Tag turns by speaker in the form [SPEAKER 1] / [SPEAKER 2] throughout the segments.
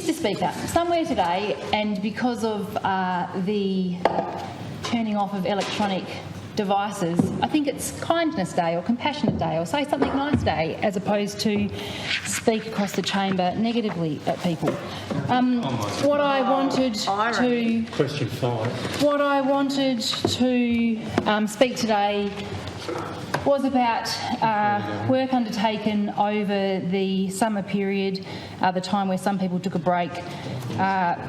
[SPEAKER 1] Mr Speaker, somewhere today, and because of the turning off of electronic devices, I think it's Kindness Day or Compassionate Day or Say Something Nice Day, as opposed to speak across the chamber negatively at people. What I wanted to...
[SPEAKER 2] Question 5.
[SPEAKER 1] What I wanted to speak today was about work undertaken over the summer period, the time where some people took a break,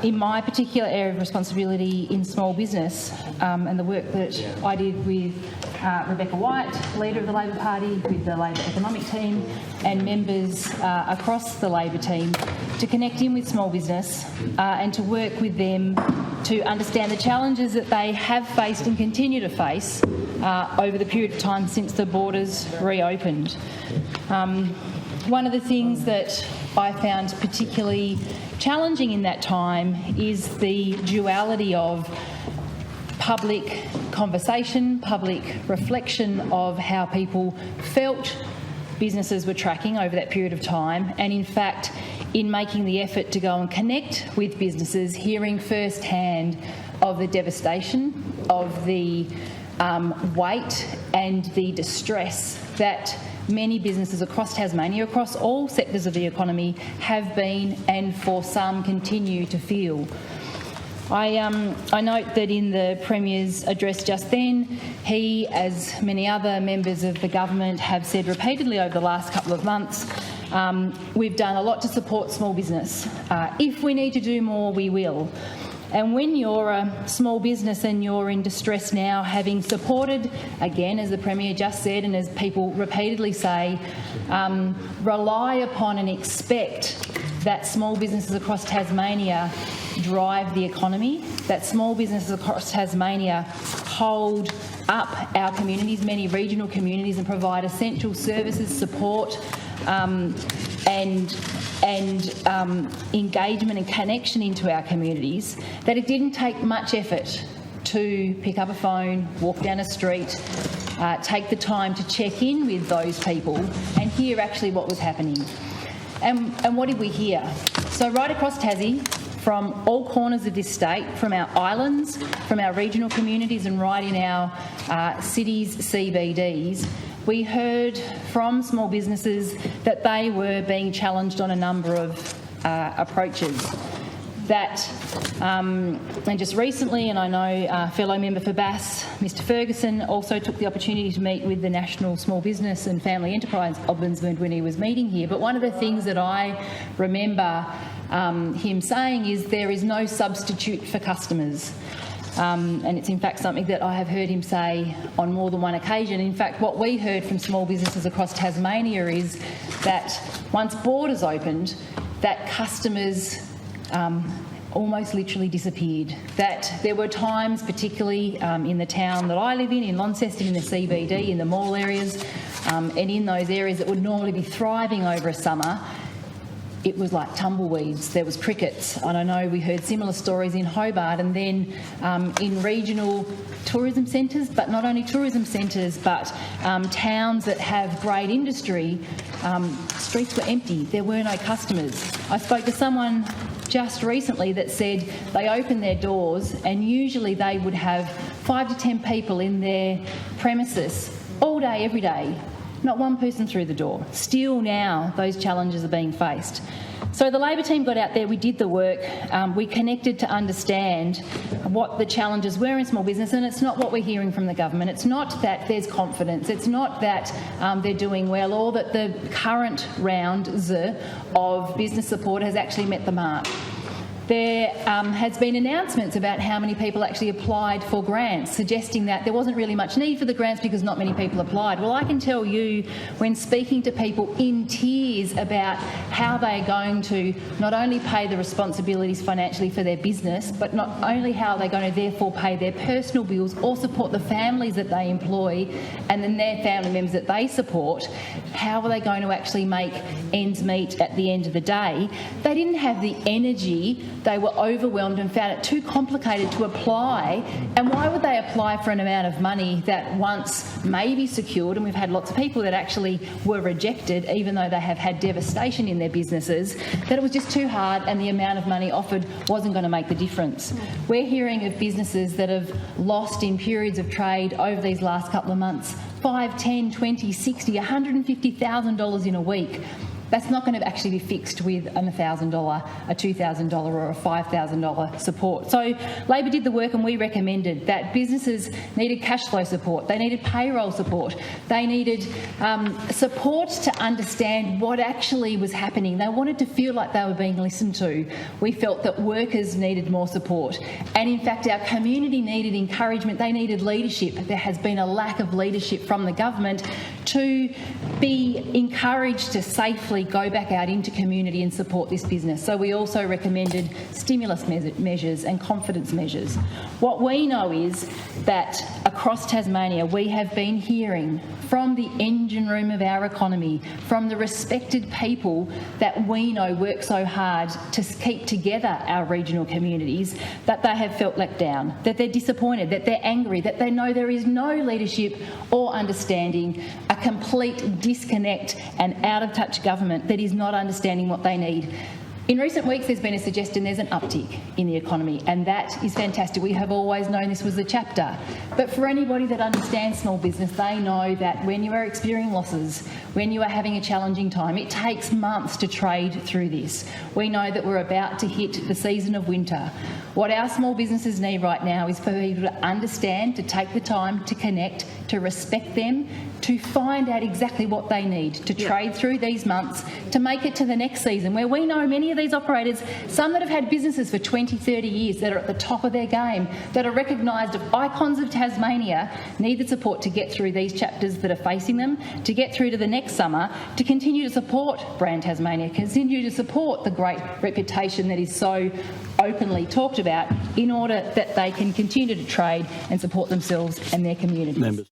[SPEAKER 1] in my particular area of responsibility in small business, and the work that I did with Rebecca White, leader of the Labor Party, with the Labor economic team and members across the Labor team to connect in with small business and to work with them to understand the challenges that they have faced and continue to face over the period of time since the borders reopened. One of the things that I found particularly challenging in that time is the duality of public conversation, public reflection of how people felt businesses were tracking over that period of time, and in fact, in making the effort to go and connect with businesses, hearing firsthand of the devastation, of the weight and the distress that many businesses across Tasmania, across all sectors of the economy, have been and for some continue to feel. I note that in the Premier's address just then, he, as many other members of the government, have said repeatedly over the last couple of months, we've done a lot to support small business. If we need to do more, we will. And when you're a small business and you're in distress now, having supported, again, as the Premier just said and as people repeatedly say, rely upon and expect that small businesses across Tasmania drive the economy, that small businesses across Tasmania hold up our communities, many regional communities, and provide essential services, support and engagement and connection into our communities, that it didn't take much effort to pick up a phone, walk down a street, take the time to check in with those people and hear actually what was happening. And what did we hear? So right across Tassie, from all corners of this state, from our islands, from our regional communities and right in our cities, CBDs, we heard from small businesses that they were being challenged on a number of approaches. That, and just recently, and I know fellow member for Bass, Mr Ferguson, also took the opportunity to meet with the National Small Business and Family Enterprise Ombudsman when he was meeting here. But one of the things that I remember him saying is there is no substitute for customers. And it's in fact something that I have heard him say on more than one occasion. In fact, what we heard from small businesses across Tasmania is that once borders opened, that customers almost literally disappeared. That there were times, particularly in the town that I live in Launceston, in the CBD, in the mall areas, and in those areas that would normally be thriving over a summer, it was like tumbleweeds. There was crickets. And I know we heard similar stories in Hobart, and then in regional tourism centres, but not only tourism centres, but towns that have great industry, streets were empty. There were no customers. I spoke to someone just recently that said they opened their doors and usually they would have 5 to 10 people in their premises all day, every day. Not one person through the door. Still now, those challenges are being faced. So the Labor team got out there, we did the work, we connected to understand what the challenges were in small business, and it's not what we're hearing from the government. It's not that there's confidence, it's not that they're doing well, or that the current round of business support has actually met the mark. There has been announcements about how many people actually applied for grants, suggesting that there wasn't really much need for the grants because not many people applied. Well, I can tell you, when speaking to people in tears about how they're going to not only pay the responsibilities financially for their business, but not only how they're going to therefore pay their personal bills or support the families that they employ and then their family members that they support, how are they going to actually make ends meet at the end of the day? They didn't have the energy they were overwhelmed and found it too complicated to apply. And why would they apply for an amount of money that once may be secured, and we've had lots of people that actually were rejected even though they have had devastation in their businesses, that it was just too hard and the amount of money offered wasn't going to make the difference. We're hearing of businesses that have lost in periods of trade over these last couple of months $5, $10, $20, $60, $150,000 in a week. That's not going to actually be fixed with a $1,000, a $2,000 or a $5,000 support. So Labor did the work, and we recommended that businesses needed cash flow support, they needed payroll support, they needed support to understand what actually was happening. They wanted to feel like they were being listened to. We felt that workers needed more support, and in fact our community needed encouragement. They needed leadership. There has been a lack of leadership from the government to be encouraged to safely go back out into community and support this business. So we also recommended stimulus measures and confidence measures. What we know is that across Tasmania we have been hearing from the engine room of our economy, from the respected people that we know work so hard to keep together our regional communities, that they have felt let down, that they're disappointed, that they're angry, that they know there is no leadership or understanding, a complete disconnect and out-of-touch government that is not understanding what they need. In recent weeks there's been a suggestion there's an uptick in the economy, and that is fantastic. We have always known this was a chapter. But for anybody that understands small business, they know that when you are experiencing losses, when you are having a challenging time, it takes months to trade through this. We know that we're about to hit the season of winter. What our small businesses need right now is for people to understand, to take the time to connect, to respect them, to find out exactly what they need to trade through these months, to make it to the next season, where we know many of these operators, some that have had businesses for 20, 30 years, that are at the top of their game, that are recognised as icons of Tasmania, need the support to get through these chapters that are facing them, to get through to the next summer, to continue to support brand Tasmania, continue to support the great reputation that is so openly talked about, in order that they can continue to trade and support themselves and their communities.